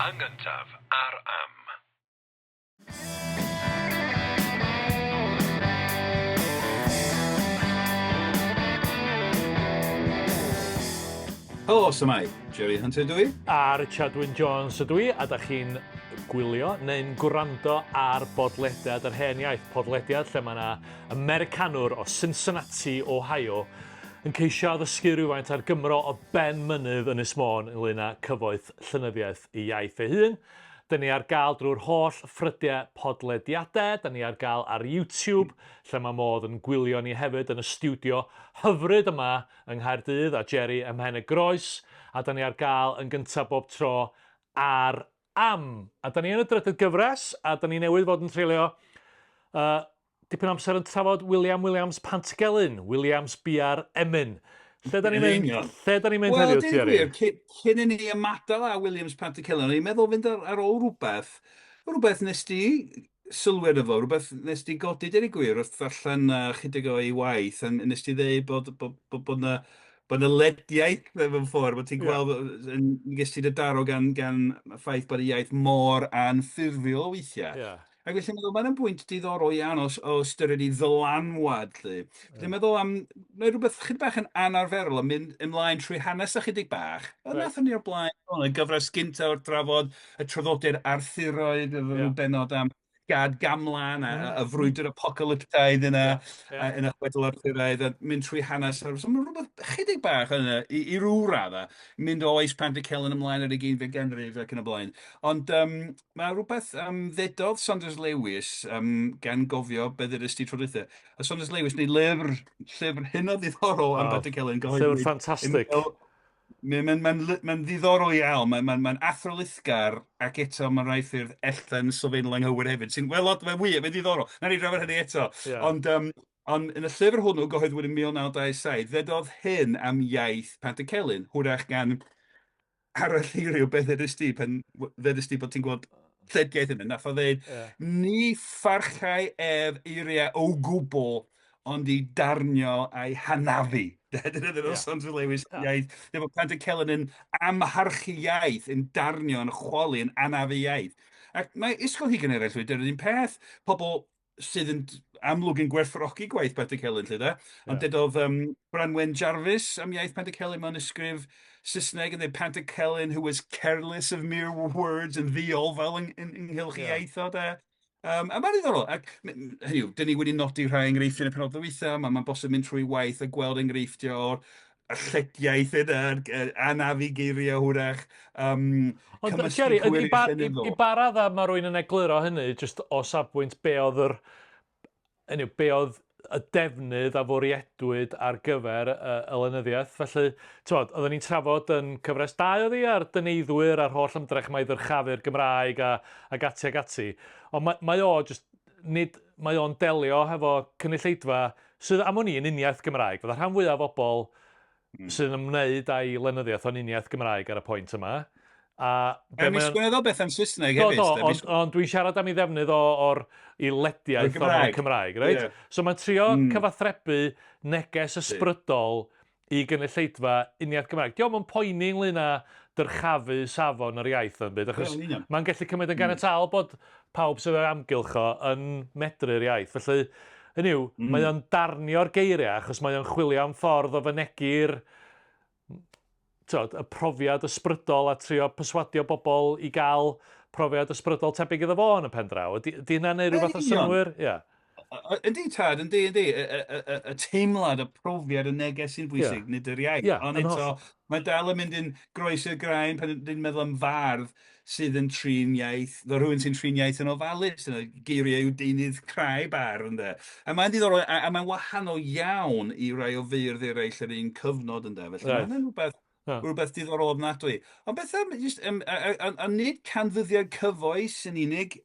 Yn gyntaf, ar am. Helo, symai. Jerry Hunter dwi. A Richard Wyn Jones ydw i, a da chi'n gwylio neu'n gwrando ar bodlediad yr hen iaith. Podlediad lle mae yna Americanwr o Cincinnati, Ohio, yn ceisio addysgu rhywfaint ar Gymro o emynydd yn Ynys Môn ynglŷn â cyfoeth llenyddiaeth i iaith ei hun. Da ni ar gael drwy'r holl ffrydiau podlediadau, da ni ar gael ar YouTube, lle mae modd yn gwylio ni hefyd yn y stiwdio hyfryd yma yng Nghaerdydd a Jerry ym Mhen y Groes, a da ni ar gael yn gyntaf bob tro ar am. A da ni yn y drydydd gyfres, a da ni newydd fod yn treulio dipyn amser yn trafod Williams Pantycelyn, Williams bia'r emyn. Lle da ni'n mynd heddiw, Jerry? Wel, cyn i ni ymadael â Williams Pantycelyn, o'n i'n meddwl fynd ar ôl rhywbeth nes di sylwedd efo, rhywbeth nes di godi dyr i gwir wrth ddarllen chydig o'i waith, a nes di dweud bod na lediaeth mewn ffordd, bod ti'n gweld, ges ti dy daro gan ffaith bod y iaith mor anffurfiol o weithiau. Yeah. Ac felly meddwl, mae'n bwynt diddorol iawn o ystyried i ddylanwad. Felly meddwl am rhywbeth chydig bach yn anarferol yn mynd ymlaen trwy hanes ychydig bach. Nathon ni o'r blaen, y gyfres gynta o'r drafod, y traddodiad Arthuraidd, y bennod am Gad Gamlan, y frwydr apocalyptaidd yna, yn y chwedl Arthuraidd, a mynd trwy hanes. So mae rhywbeth chydig bach yna, i ryw radda, mynd o oes Pantycelyn ymlaen ar y ugeinfed ganrif ac yn y blaen. Ond mae rhywbeth ddedodd Saunders Lewis gan gofio beth ydys ti tro dwytha. A Saunders Lewis neu llyfr hyn o ddiddorol am Pantycelyn. Llyfr ffantastig. Mae'n ddiddorol iawn, mae'n athrolithgar ac eto mae'n rhaid ffyrdd ellyn sylfaenol anghywir hefyd. Mae'n wir, mae'n ddiddorol. Na ni drafod hynny eto. Ond yn y llyfr hwnnw, gyhoeddwyd yn 1927, ddedodd hyn am iaith Pantycelyn, hwyrach gan arallirio beth ddedys ti bod ti'n gweld lledgaeth yna. Nath o ddeud, ni pharchai eiriau o gwbl, ond i darnio a'i hanafu. Dyna Saunders Lewis iaith. Dyma Pantycelyn yn amharchu iaith, yn darnio, yn chwalu, yn anafu iaith. Ac mae ysgolheigion eraill wedi dweud yr un peth. Pobl sydd yn amlwg yn gwerthfawrogi gwaith Pantycelyn, lle da. Ond dedodd Branwen Jarvis am iaith Pantycelyn mewn ysgrif Saesneg, yn dweud Pantycelyn who was careless of mere words and ddiolfal ynghylch iaith o da. A mae'n ddiddorol, ac hynny, dyn ni wedi nodi rhai enghreifftiau yn y penod ddwytha, mae'n bosib mynd trwy waith a gweld enghreifftiau o'r llediaeth yna, anafu geiriau hwyrach. Ond, Jerry, i ba radda mae rwy'n yn egluro hynny, just o safbwynt be oedd y defnydd a fwriedwyd ar gyfer y lenyddiaeth. Felly, oedden ni'n trafod yn cyfres 2 oedd hi ar dyneiddwyr a'r holl ymdrech mae ddyrchafu'r Gymraeg ag ati. Ond mae o'n delio hefo cynulleidfa sydd am o'n i yn uniaeth Gymraeg. Fydda rhan fwyaf o bobl sydd yn ymwneud â'i lenyddiaeth o'n uniaeth Gymraeg ar y pwynt yma. Mi sgwynedd o beth am Saesneg hefyd. Ond dwi'n siarad am ei ddefnydd o'r i lediaeth o'r Cymraeg, right? So mae'n trio cyfathrebu neges ysbrydol i gynulleidfa uniaeth Gymraeg. Diolch yn poeni ynglyn â dyrchafu safon yr iaith yn byd, achos mae'n gallu cymryd yn ganiataol bod pawb sydd o'r amgylch o yn medru'r iaith. Felly, mae o'n darnio'r geiriau, achos mae o'n chwilio am ffordd o fynegu'r y profiad ysbrydol a trio perswadio bobl i gael profiad ysbrydol tebyg iddo fo yn y pen draw. Di hynna'n neud rhywbeth o synwyr? Yndi, tad, yndi. Y teimlad, y profiad, y neges sy'n bwysig, nid yr iaith. Ond eto, mae dal yn mynd yn groes y graen pan ydyn meddwl am fardd sydd yn trin iaith, rhywun sy'n trin iaith yn ofalus, geiriau yw deunydd crau bar, ynddo. A mae'n diddorol, a mae'n wahanol iawn i rai o feirdd eraill yr un cyfnod, ynddo. Felly mae'n rhywbeth diddorol ofnadwy. Ond beth a nid canfyddiad cyfoes yn unig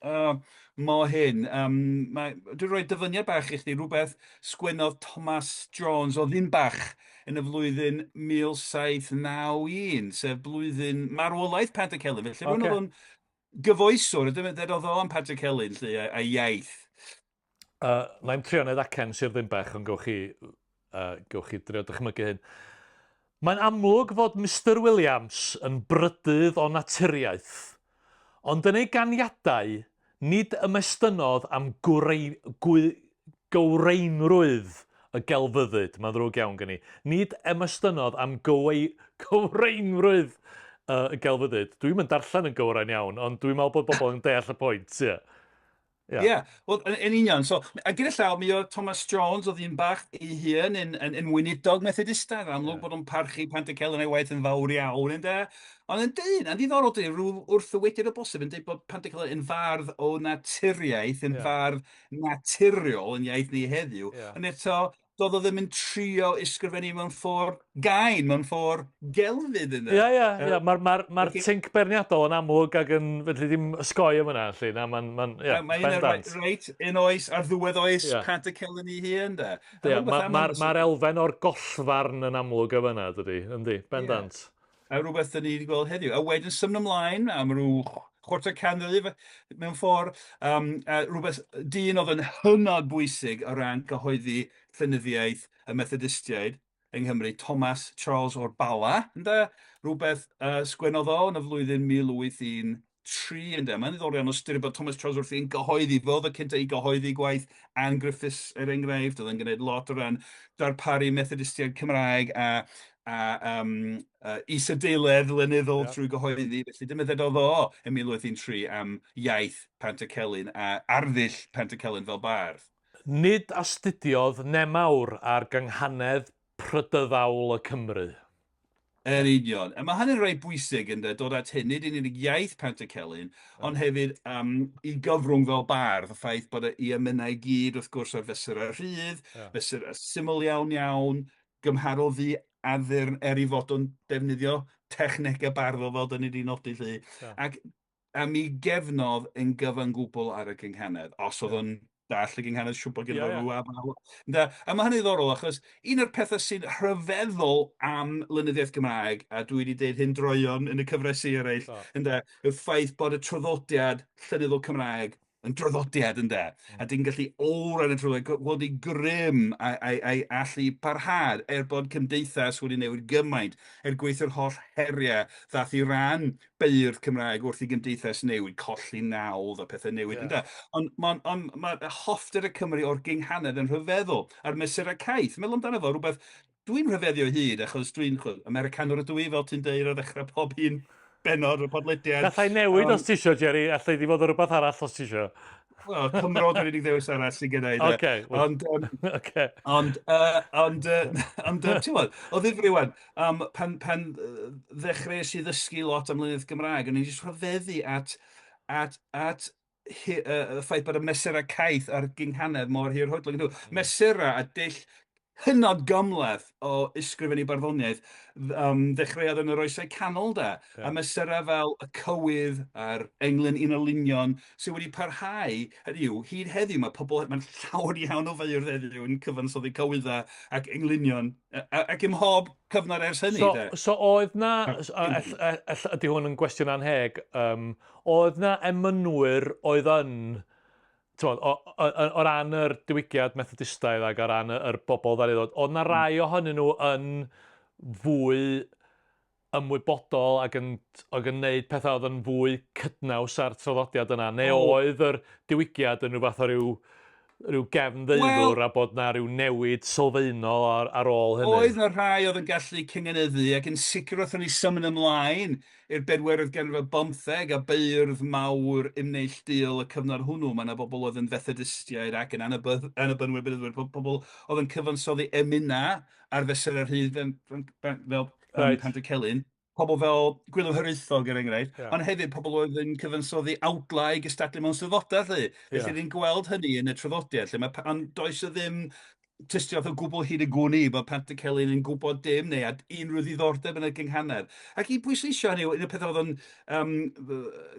mo hyn. Dwi'n rhoi dyfyniad bach i chdi, rhywbeth sgwennodd Thomas Jones o Ddinbach yn y flwyddyn 1791, sef blwyddyn marwolaeth Pantycelyn. Felly rwy'n oedd yn gyfoeswr, dedodd o am Pantycelyn a iaith. Na'i'n trio wneud acen Sir Ddinbach, ond gewch chi drio dychmygu hyn. Mae'n amlwg fod Mr Williams yn brydydd o naturiaeth, Ond yn ei ganiadau, nid ymestynnodd am gywreinrwydd y gelfyddyd. Mae'n ddrwg iawn gen i. Nid ymestynnodd am gywreinrwydd y gelfyddyd. Dwi'n mynd darllen yn gywrain iawn, ond dwi'n meddwl bod bobl yn deall y pwynt, ie. Ie, wel, yn union. So, a gyda llaw, mi oedd Thomas Jones, oedd un bach ei hun yn weinidog Methodistaidd, amlwg bod o'n parchu Pantycelyn ei waith yn fawr iawn, ynddo. Ond yn dyn, yn ddiddorol dyn, wrth y wedyn o bosib, yn dweud bod Pantycelyn yn fardd o naturiaeth, yn fardd naturiol yn iaith ni heddiw. Ond eto, doedd o ddim yn trio ysgrifennu mewn ffordd gain, mewn ffordd gelfydd yna. Ie. Mae'r tinc berniadol yn amlwg ac yn felly ddim ysgoi am yna, lle. Mae'n reit un oes ar ddiwedd oes Pantycelyn ei hun, da. Mae'r elfen o'r gollfarn yn amlwg am yna, dydy, bendant. A rhywbeth da ni wedi gweld heddiw. A wedyn symud ymlaen am rhyw chwarter canrif mewn ffordd, rhywbeth dyn oedd yn hynod bwysig o ran cyhoeddi llenyddiaeth y Methodistiaid yng Nghymru, Thomas Charles o'r Bala, rhywbeth sgwennodd o yn y flwyddyn 1813, ynddo. Mae'n ddiddorol o styrir bod Thomas Charles wrth i'n gyhoeddi, fodd y cynta i gyhoeddi gwaith Ann Griffiths er enghraifft, oedd yn gwneud lot o ran darparu Methodistiaid Cymraeg a isadeiledd lenyddol trwy gyhoeddi. Felly dyma ddedodd o yn 1813 am iaith Pantycelyn a arddull Pantycelyn fel bardd. Nid astudiodd mawr ar gynghanedd prydyddawl y Cymru. Yn union. A mae hynny'n rhaid bwysig yn dod at hyn, nid yn unig iaith Pantycelyn, ond hefyd i gyfrwng fel bardd, y ffaith bod i emynnau gyd wrth gwrs ar fesur y rhydd, fesur y syml iawn, gymharol ddi addurn i fod o'n defnyddio technegau barddol fel dyn ni wedi nodi lle. Ac mi gefnodd yn gyfan gwbl ar y gynghanedd, os oedd o'n dall y gynghanedd siwbod gyda rhyw a mae hynny'n ddiddorol, achos un o'r pethau sy'n rhyfeddol am lenyddiaeth Gymraeg, a dwi wedi deud hyn droion yn y cyfresu eraill, y ffaith bod y traddodiad llenyddol Cymraeg yn draddodiad, a di'n gallu olrhain y trwy, bod i grym a'i allu parhad bod cymdeithas wedi newid gymaint gweithio'r holl heriau ddath i ran beirdd Cymraeg wrth i gymdeithas newid, colli nawdd a pethau newid, Ond mae hoffter y Cymru o'r gynghanedd yn rhyfeddol a'r mesur y caeth. Meddwl amdano fo, rhywbeth dwi'n rhyfeddio hyd, achos dwi'n Americanwr ydw i, fel ti'n deud, o ddechrau pob un bennod o'r podlediad. Gallai newid os ti isio, Jerry, allai di fod o rhywbeth arall os ti isio. Wel, Cymro dwi'n wedi ddewis arall sy'n gyda'i. Ond, ti'n gwybod, o ddifriwan, pan ddechreuais i ddysgu lot am lenyddiaeth Gymraeg, o'n i'n jyst rhyfeddu at y ffaith bod y mesurau caeth a'r gynghanedd mor hir hwydl. Mesurau a dull hynod gymleth o ysgrifennu barddoniaeth ddechreuodd yn yr oesau canol a mesurau fel y cywydd a'r englyn unolinion sydd wedi parhau hyd heddiw mae'n llawer iawn o feirdd heddiw yn cyfansoddi cywyddau ac englunion ac ym mhob cyfnod ers hynny. So oedd na, ydy hwn yn gwestiwn anheg, oedd na emynwyr oedd yn o ran yr diwygiad Methodistaidd ac o ran yr bobl ddari ddod, oedd na rai ohonyn nhw yn fwy ymwybodol ac yn gwneud pethau oedd yn fwy cydnaws ar traddodiad yna, neu oedd yr diwygiad yn rhywbeth o ryw gefn ddeudwr a bod na ryw newid sylfaenol ar ôl hynny? Oedd na rhai oedd yn gallu cyngeneddu ac yn sicr wrth ni symud ymlaen i'r bedwerydd ganrif 15 a beirdd mawr neilltuol y cyfnod hwnnw. Mae yna bobl oedd yn Fethodistiaid ac yn anwybyddu'r byddai'n pobl oedd yn cyfansoddi emynydd ar fesur yr hyd fel Pantycelyn. Pobl fel Gwilym Hiraethog er enghraifft, ond hefyd pobl oedd yn cyfansoddi awdlau i gystadlu mewn swyddogau. Felly ni'n gweld hynny yn y traddodiad, ond does o ddim tystiolaeth o gwbl hyd y gwni bod Pantycelyn yn gwybod dim neu unrhyw ddiddordeb yn y gynghanedd. Ac i bwysleisio hynny, un o'r pethau oedd yn,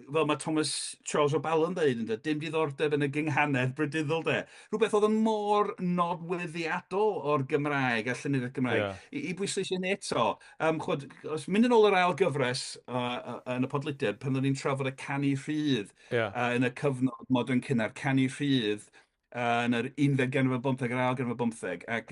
fel mae Thomas Charles o Bala yn dweud, dim diddordeb yn y gynghanedd brydyddol Rhywbeth oedd yn mor nodweddiadol o'r Gymraeg a llenyddiaeth Gymraeg. I bwysleisio hynny eto, os mynd yn ôl yr ail gyfres yn y podlediad, pan oedden ni'n trafod y canu rhydd yn y cyfnod modern cynnar, canu rhydd, yn yr 11 ganrif 15 a'r 9 ganrif 15 ac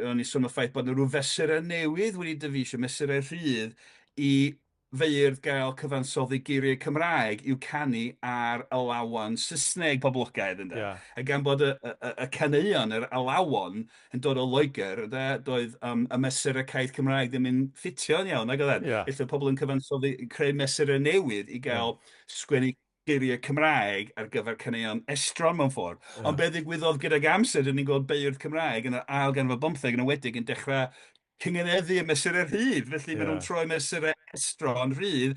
o'n i sôn o ffaith bod yna rhyw fesurau newydd wedi dyfeisio, mesurau rhydd i feirdd gael cyfansoddi geiriau Cymraeg yw canu ar alawon Saesneg poblogaidd ynde. Yeah. A gan bod y caneuon, yr alawon yn dod o Loegr, doedd y mesurau Cymraeg ddim yn ffitio'n iawn, nag oedd Yeah. felly pobl yn cyfansoddi creu mesurau newydd i gael sgwennu geiriau Cymraeg ar gyfer caneuon estron mewn ffordd. Ond be ddigwyddodd gyda'r amser, dyn ni'n gweld beirdd Cymraeg yn yr ail ganrif 15 yn ywedig yn dechrau cyngeneddu y mesurau rhydd. Felly maen nhw'n troi mesurau estron rhydd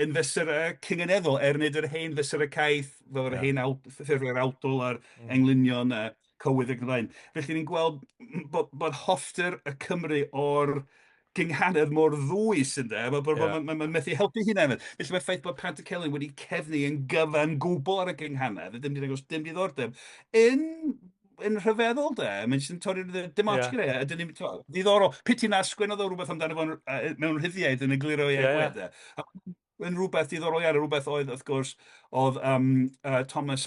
yn fesurau cyngeneddol, nid yr hen fesurau caeth, fel yr hen ffurfio'r awdl a'r englynion cywydd ac yn blaen. Felly ni'n gweld bod hoffter y Cymru o'r gynghanedd mor ddwys ynde, mae'n methu helpu hynna. Felly mae'r ffaith bod Pantycelyn wedi cefnu yn gyfan gwbl ar y gynghanedd, dim diddordeb, yn rhyfeddol de, mae'n sy'n torri'r dim ots gyda, ydyn ni'n ddiddorol, piti na sgwennodd o rhywbeth amdano fo'n mewn rhyddiaeth yn egluro i agwedd. Yn rhywbeth diddorol iawn, rhywbeth oedd, wrth gwrs, oedd Thomas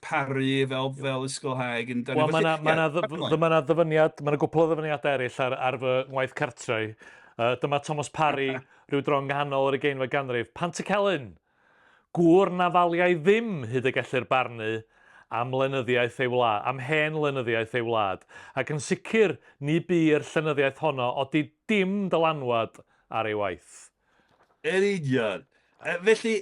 Parry fel ysgolhaig. Wel, mae yna ddyfyniad, mae yna gwbl o ddyfyniadau eraill ar fy ngwaith cartrau. Dyma Thomas Parry, rhyw dron gwahanol yr ugeinfed ganrif. Pantycelyn, gŵr na faliau ddim hyd y gellir barnu am lenyddiaeth ei wlad, am hen lenyddiaeth ei wlad. Ac yn sicr, ni bu'r llenyddiaeth honno oeddi dim dylanwad ar ei waith. Yn union. Felly,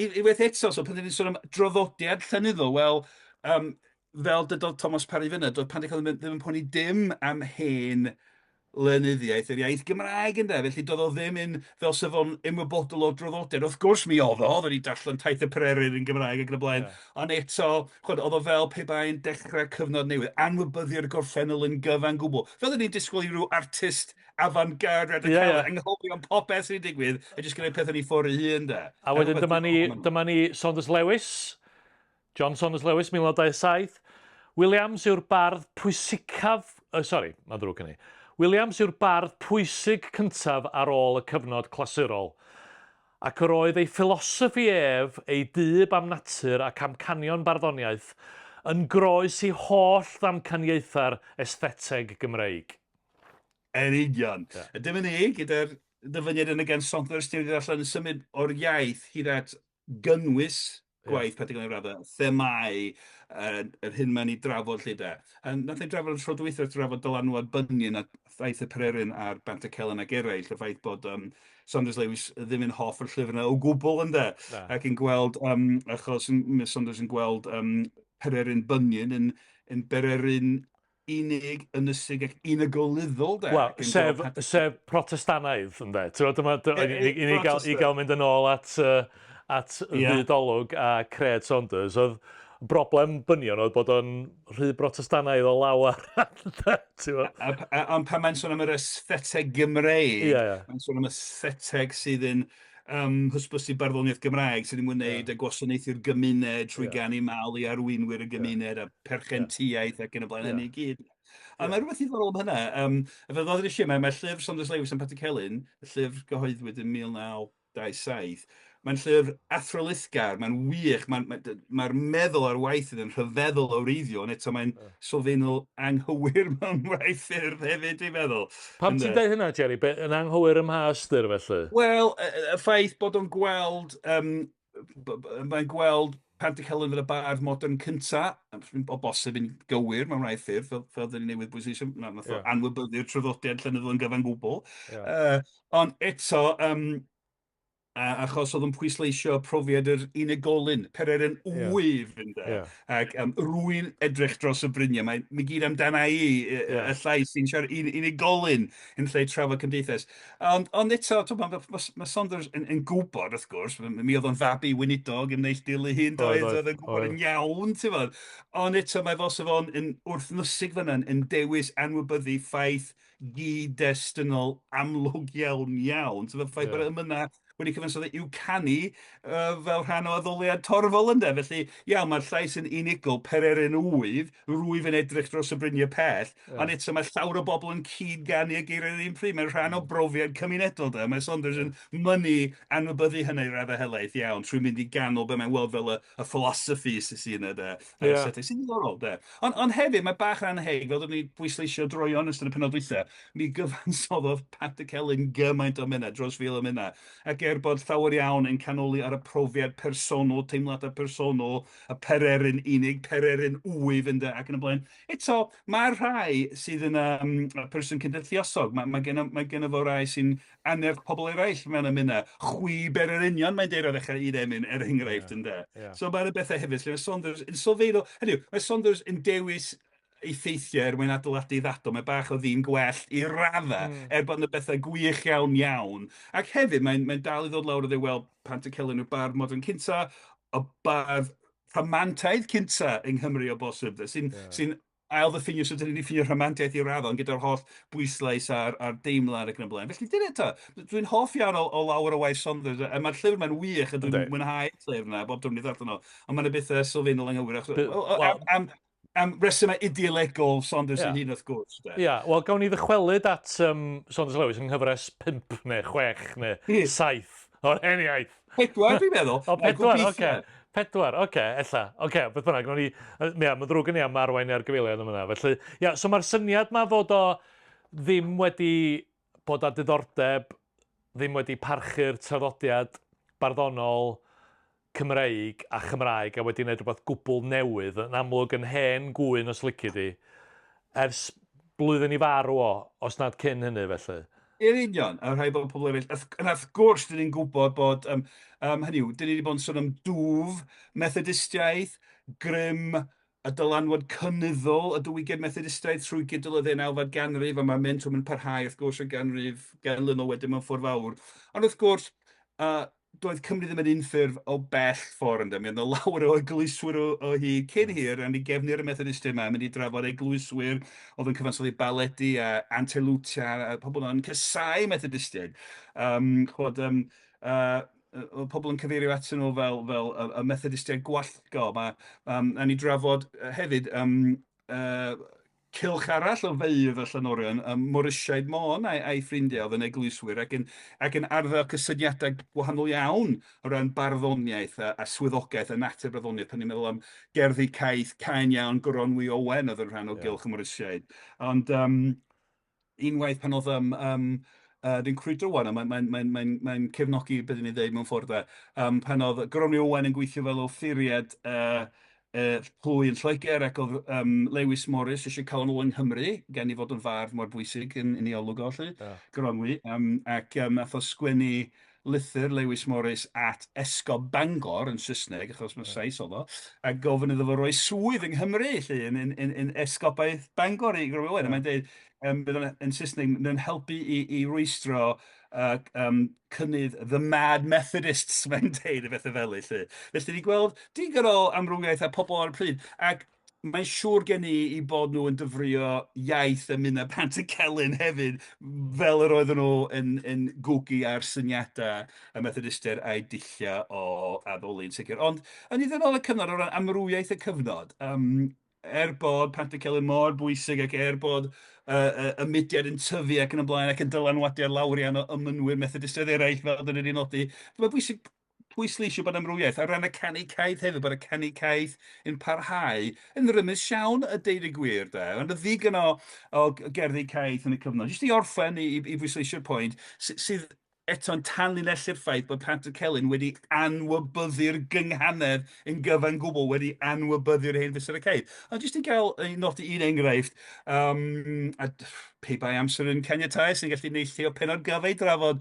unwaith eto, so pan ni'n sôn am draddodiad llenyddol, wel, fel dydodd Thomas Parry fyna, doedd Pantycelyn ddim yn pwyni dim am hen lenyddiaeth yr iaith Gymraeg ynde, felly doedd o ddim yn fel sef o'n ymwybodol o draddodiad. Wrth gwrs mi oedd wedi darllen taith y Pererydd yn Gymraeg ac yn y blaen, ond eto, oedd o fel pe bai'n dechrau cyfnod newydd, anwybyddu'r gorffennol yn gyfan gwbl. Fel ydy'n disgwyl i ryw artist avant-garde radical, anghofio popeth sy'n digwydd, a jyst gwneud pethau ni ffwrdd i hun, de. A wedyn dyma ni Saunders Lewis, John Saunders Lewis, 1927. Williams yw'r bardd pwysicaf... Sori, mae'n ddrwg yn ei. Williams yw'r bardd pwysig cyntaf ar ôl y cyfnod clasurol, ac yr oedd ei philosophi ef, ei dyb am natur ac amcanion barddoniaeth yn groes i holl ddamcaniaetha'r estheteg Gymreig. Yn union. Dim yn ei, gyda'r dyfyniad yn y gan Saunders, ti'n wedi allan yn symud o'r iaith hyd at gynnwys gwaith Pantycelyn radda, themau, yr hyn mae'n ei drafod lle de. Nath ei drafod yn tro dwytha, drafod dylanwad Bunyan a thaith y Pereryn a'r Pantycelyn ag eraill, y ffaith bod Saunders Lewis ddim yn hoff o'r llyfr yna o gwbl ynde, ac yn gweld, achos Saunders yn gweld Pereryn Bunyan yn bereryn unig, ynysig ac unagolyddol de. Wel, sef protestanaidd ynde. I gael mynd yn ôl at fydolwg a Cred Saunders, oedd broblem Bunyan oedd bod o'n rhy protestanaidd o lawar. Ond pan mae'n sôn am yr estheteg Gymreig, mae'n sôn am estheteg sydd yn hysbysu barddoniaeth Gymraeg, sydd yn wneud a gwasanaethu'r gymuned trwy ganu mal i arweinwyr y gymuned a perchentiaeth ac yn y blaen hynny i gyd. A mae rhywbeth ddiddorol am hynna. Fe ddod i'r eisiau, mae'r llyfr Saunders Lewis yn Pantycelyn, y llyfr gyhoeddwyd yn 1927, mae'n llyfr athrolithgar, mae'n wych, mae'r meddwl ar waith yn rhyfeddol o wreiddio, ond eto mae'n sylfaenol anghywir mewn rhai ffyrdd hefyd, dwi'n meddwl. Pam ti'n dweud hynna, Jerry? Yn anghywir ym mha ystyr, felly? Wel, y ffaith bod o'n gweld, mae'n gweld Pantycelyn fel y bardd modern cynta, o bosib yn gywir mewn rhai ffyrdd, fel dyn ni newydd bwysleisio, anwybyddu'r traddodiad llenyddol yn gyfan gwbl. Ond eto, achos oedd yn pwysleisio profiad yr unigolyn, Pereryn wyf, ac rwy'n edrych dros y bryniau. Mae gyd amdana i, y llais sy'n siarad unigolyn yn lle trafod cymdeithas. Ond eto, mae Saunders yn gwybod, wrth gwrs, mi oedd o'n fabi wynidog yn neilltil ei hun, oedd yn gwybod yn iawn, ti'n fawr. Ond eto, mae fel sef o'n wrthnysig fyna, yn dewis anwybyddu ffaith gyd-destynol amlwg iawn. Ti'n ffaith bod yna wedi cyfansoddi yw canu fel rhan o addoliad torfol ynde. Felly, mae'r llais yn unigol, Pereryn wyf, rwyf yn edrych dros y bryniau pell, ond eto mae llawer o bobl yn cyd ganu y geiriau'r un pryd. Mae'n rhan o brofiad cymunedol de. Mae Saunders yn mynnu anwybyddu hynny radda helaeth iawn, trwy mynd i ganol be mae'n weld fel y philosophy sy'n yna de. Sy'n ddiddorol de. Ond hefyd, mae bach anheg, fel dwi'n ni bwysleisio droion ystod y Pennod dwytha, mi gyfansoddodd Pantycelyn gymaint o mynna, dros fil o mynna. Ac bod llawer iawn yn canoli ar y profiad personol, teimladau personol, y pereryn unig, pereryn wyf ac yn y blaen. Eto, mae'r rhai sydd yn y person cyndythiosog. Mae gen fo rai sy'n annerch pobl eraill mewn ymunna. Chwi yr union, mae'n deud o ddechrau i ddim er enghraifft ynde. So mae'r bethau hefyd, lle mae Saunders yn sylfaenol, mae Saunders yn dewis effeithiau er mwyn adeiladu ddadl, mae bach o ddyn gwell i raddau, bod yna bethau gwych iawn. Ac hefyd, mae'n dal i ddod lawr o ddewel Pantycelyn yw'r bardd modern cynta, y bardd rhamantaidd cynta yng Nghymru o bosib, sy'n ail ddiffinio, so dyn ni'n diffinio rhamantiaeth i raddol, gyda'r holl bwyslais a'r deimlad ac yn y blaen. Felly, dyna eto, dwi'n hoff iawn o lawer o waith Saunders, a mae'r llyfr mae'n wych, a dwi'n mwynhau llyfr yna, bob dwi'n ei ddarllen o, ond mae'n y bethau sylfaenol anghywir. Am resymau idealegol Saunders yn hyn wrth gwrs. Ie, wel, gawn ni ddychwelyd at Saunders Lewis yn nghyfres 5 neu 6 neu 7 o'r hen iaith. 4, dwi'n meddwl. O, 4, oce. 4, oce, ella. Oce, beth bynnag, gawn ni... Mae ddrwg yn am arwain ar gyfeiliad yma. Felly, ia, so mae'r syniad ma fod o ddim wedi bod â diddordeb, ddim wedi parchu'r traddodiad barddonol Cymreig a Chymraeg a wedi gwneud rhywbeth gwbl newydd, yn amlwg yn hen gwyn os lici di, ers blwyddyn i farw os nad cyn hynny felly. I'r union, a rhai bod pobl eraill. Yn wrth gwrs, dyn ni'n gwybod bod, hynny yw, dyn ni wedi bod yn sôn am dwf Methodistiaeth, grym y dylanwad cynyddol y diwygiad Methodistiaeth trwy gydol y 19fed ganrif, a mae'r mentrwm yn parhau, wrth gwrs, y ganrif ganlynol wedyn mewn ffordd fawr. Ond wrth gwrs, doedd Cymru ddim yn unffurf o bell ffordd ynddo. Mi oedd 'na lawer o eglwyswyr o hyd cyn hir, yn ei gefnir y Methodistau yma, mynd i drafod eglwyswyr oedd yn cyfansoddi baledi a antelwtia, a pobl yn cysau Methodistiaid. Pobl yn cyfeirio atyn nhw fel y Methodistiaid gwallgo. A ni drafod hefyd cylch arall o feidd y llanorion, Morisiaid Môn a'i ffrindiau oedd yn eglwyswyr ac yn arddo cysyniadau gwahanol iawn o ran barddoniaeth a swyddogaeth a natur barddoniaeth. Pan ni'n meddwl am gerddi caeth, caen iawn, Gronwy Owen oedd yn rhan o gylch y Morisiaid. Ond unwaith pan oedd dwi'n crwydro wan, mae'n cefnogi beth ni'n dweud mewn ffordd pan oedd Gronwy Owen yn gweithio fel offuriad plwy yn Lloegr ac oedd Lewis Morris eisiau cael yn ôl yng Nghymru, gen i fod yn fardd mor bwysig yn ei olwg o lly, Gronwy, ac nath o sgwennu lythyr Lewis Morris at Esgob Bangor yn Saesneg, achos mae Sais oedd o, a gofyn iddo fo roi swydd yng Nghymru, yn esgobaeth Bangor i Gronwy Owen. Mae'n dweud, yn Saesneg, mae'n helpu i rwystro cynnydd The Mad Methodists, mae'n deud y bethau fel felly. Felly, ni gweld digon o amrwyaeth a pobl ar y pryd, ac mae'n siŵr gen i bod nhw yn dyfrio iaith y mynd Pantycelyn hefyd, fel yr oedden nhw yn gwgu ar syniadau y Methodistiaid a'i dillio o addoli'n sicr. Ond, yn iddyn nhw'n y cyfnod o ran amrwyaeth y cyfnod, bod Pantycelyn mor bwysig ac bod y mudiad yn tyfu ac yn y blaen ac yn dylanwadio lawr iawn o ymynwyr Methodistiaid eraill fel dyn ni wedi nodi. Mae'n bwysig pwysleisio bod amrwyaeth ar ran y canu caeth hefyd, bod y canu caeth yn parhau yn rymus iawn y deud y gwir. Ond y ddigon o gerddi caeth yn y cyfnod. Jyst i orffen i bwysleisio'r pwynt, sydd eto'n tanlinellu'r ffaith bod Pantycelyn wedi anwybyddu'r gynghanedd yn gyfan gwbl, wedi anwybyddu'r hen fysur y caeth. Ond jyst i gael ei nodi un enghraifft, a pe bai amser yn caniatáu sy'n gallu neillio Pennod gyfa i drafod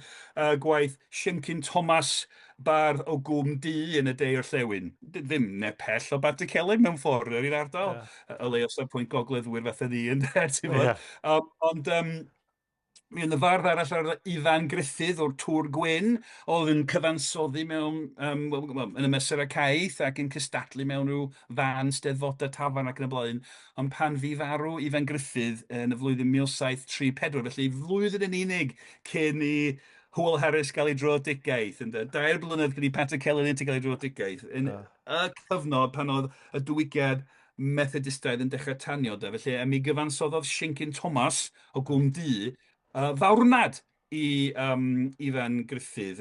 gwaith Siemcyn Thomas Bardd o Gwm Du yn y De o'r Llewyn. Ddim nepell o Pantycelyn mewn ffordd yr un ardal. O leos o'r pwynt gogleddwyr fatha ni yn der. Ond mi yn y fardd arall ar Ifan Gruffydd o'r Tŵr Gwyn, oedd yn cyfansoddi mewn, yn y mesur y caeth ac yn cystadlu mewn rhyw fan, steddfodau, tafarn ac yn y blaen. Ond pan fu farw Ifan Gruffydd yn y flwyddyn 1734, felly flwyddyn yn unig cyn i Hywel Harris gael ei droedigaeth, 2 blynedd cyn i Pantycelyn yn gael ei droedigaeth, yn y cyfnod pan oedd y diwygiad Methodistaidd yn dechrau tanio. Felly, mi gyfansoddodd Siemcyn Thomas o Gwm Du, fawrnad i Ifan Gruffydd,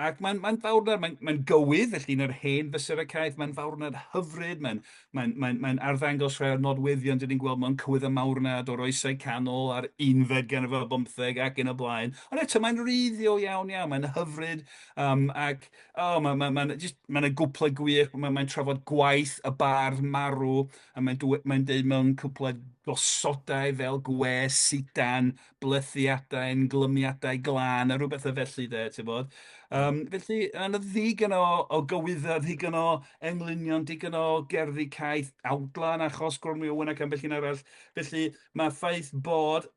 Ac mae'n fawr na, mae'n gywydd, felly yn yr hen fesurau mae'n fawr na'r hyfryd, mae'n arddangos rhai o'r nodweddion dyn ni'n gweld mewn cywydd y mawrnad o'r oesau canol a'r unfed ganrif ar 15 ac yn y blaen. Ond eto, mae'n wreiddiol iawn iawn, mae'n hyfryd, ac mae'n gwplau gwych, mae'n trafod gwaith y bardd marw, a mae'n deud mewn cwplau gosodau fel gwes, sidan, blethiadau, glymiadau glân, a rhywbeth y felly de, ti'n bod. Felly, yna ddigon o gywyddau, ddigon o englynion, digon o gerddi caeth, awdlan, achos gormwy o wyn ac ambell un arall. Felly, mae'r ffaith bod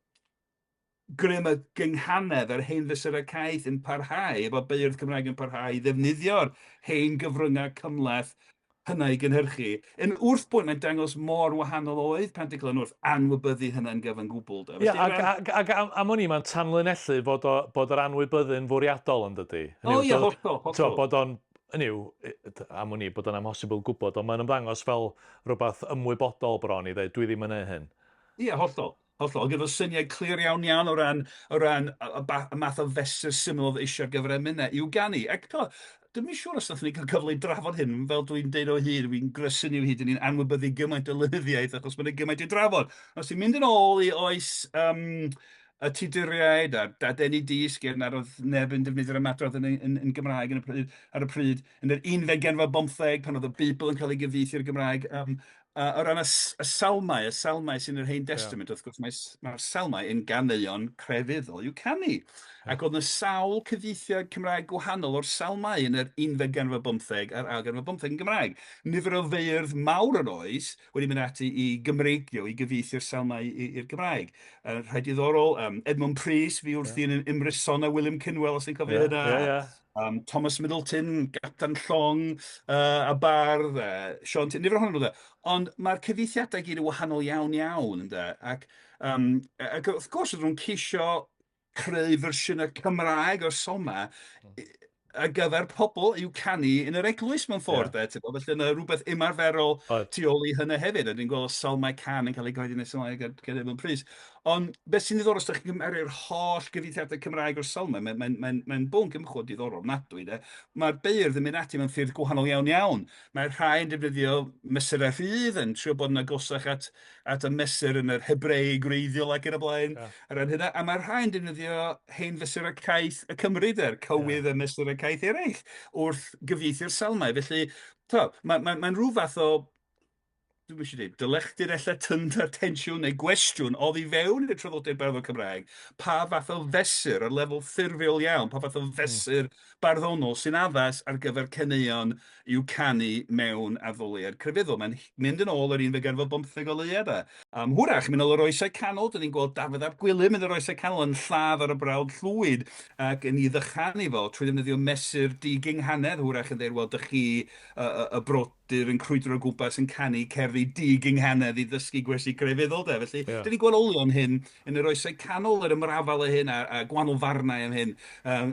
grym y gynghanedd yr hen fesurau caeth yn parhau, efo beirdd Cymraeg yn parhau, i ddefnyddio'r hen gyfryngau cymleth hynna i gynhyrchu. Yn wrth bwynt, mae'n dangos mor wahanol oedd Pantycelyn wrth anwybyddu hynna'n gyfan gwbl. Ie, ac am hynny mae'n tanlinellu bod yr anwybyddu'n fwriadol yn dydy. O ie, hollol. Bod o'n, am hynny, bod o'n amhosibl gwybod, ond mae'n ymddangos fel rhywbeth ymwybodol bron i ddweud, dwi ddim yn ei hyn. Ie, hollol. Gyda syniad clir iawn iawn o ran y math o fesur syml oedd eisiau gyfer emynydd i'w ganu. Ac dwi'n siŵr os nathon ni cael cyfle i drafod hyn, fel dwi'n deud o hyd, dwi'n grysynu o hyd, ni'n anwybyddu gymaint o lynyddiaeth, achos mae'n gymaint i drafod. Os ti'n mynd yn ôl i oes y tuduriaid a dadeni disg, nad oedd neb yn defnyddio'r ymadrodd yn Gymraeg ar y pryd, yn yr 11 pan oedd y Beibl yn cael ei gyfieithu i'r Gymraeg, o ran y salmau sy'n yr Hen Testament, wrth gwrs mae'r salmau yn ganeuon crefyddol i'w canu. Ac oedd yna sawl cyfieithiad Cymraeg gwahanol o'r salmau yn yr 11 a'r 15 yn Gymraeg. Nifer o feirdd mawr yr oes wedi mynd ati i Gymreigio, i gyfieithu'r salmau i'r Gymraeg. Rhaid diddorol, Edmund Pris, fi wrthi yn Imryson a William Cynwell, os ni'n cofio hynna. Thomas Middleton, Captain Llong, a Bardd, Sean T. Nifer ohonyn nhw. Ond mae'r cyfieithiadau gyd yn wahanol iawn iawn. Ac wrth gwrs, ydyn nhw'n ceisio creu fersiynau Cymraeg o'r soma ar gyfer pobl i'w canu yn yr eglwys mewn ffordd. Felly yna rhywbeth ymarferol tu ôl i hynny hefyd. Ni'n gweld salmau can yn cael ei gyhoeddi yn y salmau gan Edmund Pris. Ond beth sy'n ddiddorol, os ydych chi'n cymerio'r holl gyfieithiadau Cymraeg o'r salmau, mae'n bwnc ymchwil diddorol nadwy. Mae'r beirdd yn mynd ati mewn ffyrdd gwahanol iawn iawn. Mae'r rhai yn defnyddio mesurau rhydd yn trio bod yn agosach at y mesur yn yr Hebreu greiddiol ac yn y blaen. A mae'r rhai yn defnyddio hen fesurau caeth y Cymru, cywydd y mesurau caeth eraill, wrth gyfieithu'r salmau. Felly, mae'n rhyw fath o, dwi'n eisiau dweud, dylechdir ella tyndar tensiwn neu gwestiwn oedd i fewn i'r traddodiad barddol Cymraeg, pa fath o fesur, ar lefel ffurfiol iawn, pa fath o fesur barddonol sy'n addas ar gyfer caneuon i'w canu mewn addoliad crefyddol. Mae'n mynd yn ôl yr 11 o leiad. Hwrach, mynd ôl yr oesau canol, dyn ni'n gweld Dafydd ap Gwilym yn yr oesau canol yn lladd ar y brawd llwyd ac yn ei ddychanu fo trwy ddefnyddio mesur di-gynghanedd. Hwrach yn dweud, wel, dych chi y brodyr yn crwydro o gwmpas yn canu cerddi di-gynghanedd i ddysgu gwersi crefyddol. Felly, dyn ni'n gweld olion hyn yn yr oesau canol, yr ymrafal y hyn a gwahanol farnau am hyn.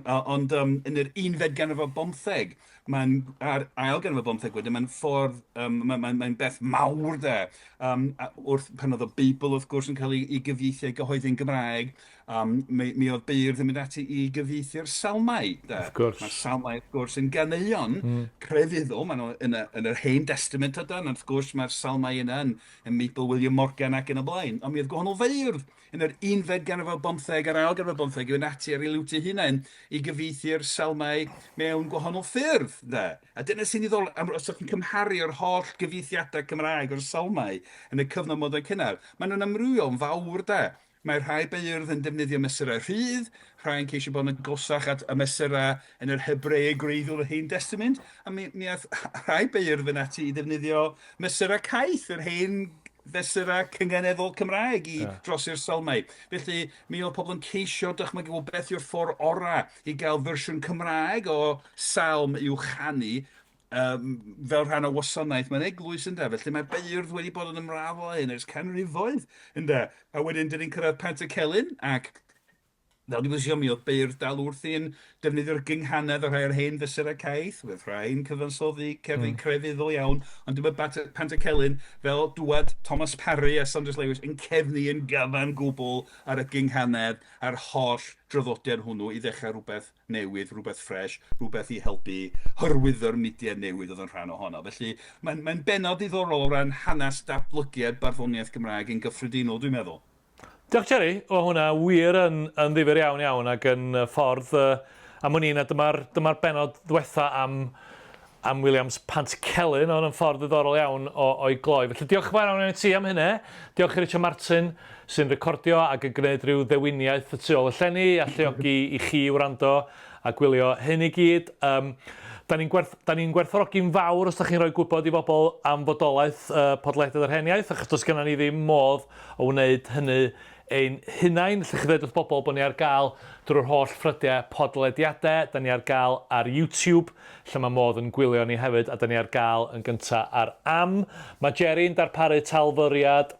Ond yn yr 11 mae'n ar ail ganrif ar 15 wedyn, mae'n ffordd, mae'n beth mawr wrth pan oedd y Beibl wrth gwrs yn cael ei gyfieithu gyhoeddi'n Gymraeg, mi oedd beirdd yn mynd ati i gyfieithu'r salmau. Mae'r salmau wrth gwrs yn ganeuon crefyddol, yn yr Hen Testament ydan, wrth gwrs mae'r salmau yna yn Meibl William Morgan ac yn y blaen, ond mi oedd gwahanol feirdd yn yr 11 a'r ail ganrif ar 15 yw'n ati ar ei liwt ei hunain i gyfieithu'r salmau mewn gwahanol ffyrdd. A dyna sy'n ddiddorol, os ydych chi'n cymharu'r holl gyfieithiadau Cymraeg o'r salmau yn y cyfnod modern cynnar, maen nhw'n amrywiol yn fawr. Mae rhai beirdd yn defnyddio mesurau rhydd, rhai'n ceisio bod yn agosach at y mesurau yn yr Hebreu greiddiol yr Hen Testament, a mi oedd rhai beirdd yn ati i ddefnyddio mesurau caeth, yr hen fesurau cyngeneddol Cymraeg dros i'r salmau. Felly, mi oedd pobl yn ceisio dychmygu beth yw'r ffordd ora i gael fersiwn Cymraeg o salm i'w chanu fel rhan o wasanaeth mewn eglwys. Felly mae beirdd wedi bod yn ymrafol hyn ers canrifoedd. A wedyn, dyn ni'n cyrraedd Pantycelyn ac fel di bod siomi oedd beirdd dal wrth i'n defnyddio'r gynghanedd o rhai o'r hen fysur y caeth, oedd rhai'n cyfansoddi cerddi crefyddol iawn, ond dyma Pantycelyn fel dŵad Thomas Parry a Saunders Lewis yn cefnu yn gyfan gwbl ar y gynghanedd, a'r holl draddodiad hwnnw i ddechrau rhywbeth newydd, rhywbeth ffres, rhywbeth i helpu hyrwyddo'r mudiad newydd oedd yn rhan ohono. Felly mae'n bennod diddorol o ran hanes datblygiad barddoniaeth Gymraeg yn gyffredinol, dwi'n meddwl. Diolch Jerry, o hwnna wir yn ddifyr iawn ac yn ffordd am hwn a dyma'r bennod ddiwetha am Williams Pantycelyn, ond yn ffordd ddiddorol iawn o'i gloi. Felly diolch yn fawr iawn i ti am hynny. Diolch i Richard Martin sy'n recordio ac yn gwneud rhyw ddewiniaeth y tu ôl y llenni a lleogi i chi wrando a gwylio hyn i gyd. Da ni'n gwerthorogi'n fawr os da chi'n rhoi gwybod i bobl am fodolaeth podlediad yr hen iaith, achos does gennym ni ddim modd o wneud hynny ein hunain. Lle chi ddweud wrth bobl bod ni ar gael drwy'r holl ffrydiau podlediadau. Da ni ar gael ar YouTube, lle mae modd yn gwylio ni hefyd, a da ni ar gael yn gyntaf ar am. Mae Jerry'n darparu talfyriad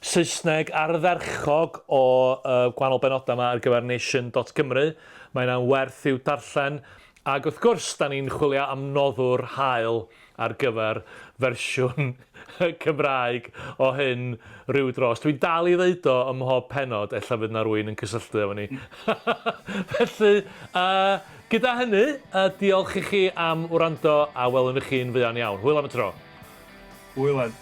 Saesneg ardderchog o gwahanol benodau yma ar gyfer nation.gymru. Mae yna'n werth i'w darllen. Ac wrth gwrs, da ni'n chwilio am noddwr hael ar gyfer fersiwn Cymraeg o hyn rhyw dros. Dwi'n dal i ddeud o ym mhob pennod, ella fydd na rwy'n yn cysylltu efo ni. Felly, gyda hynny, diolch i chi am wrando a welwn i chi'n fuan iawn. Hwyl am y tro. Hwyl am.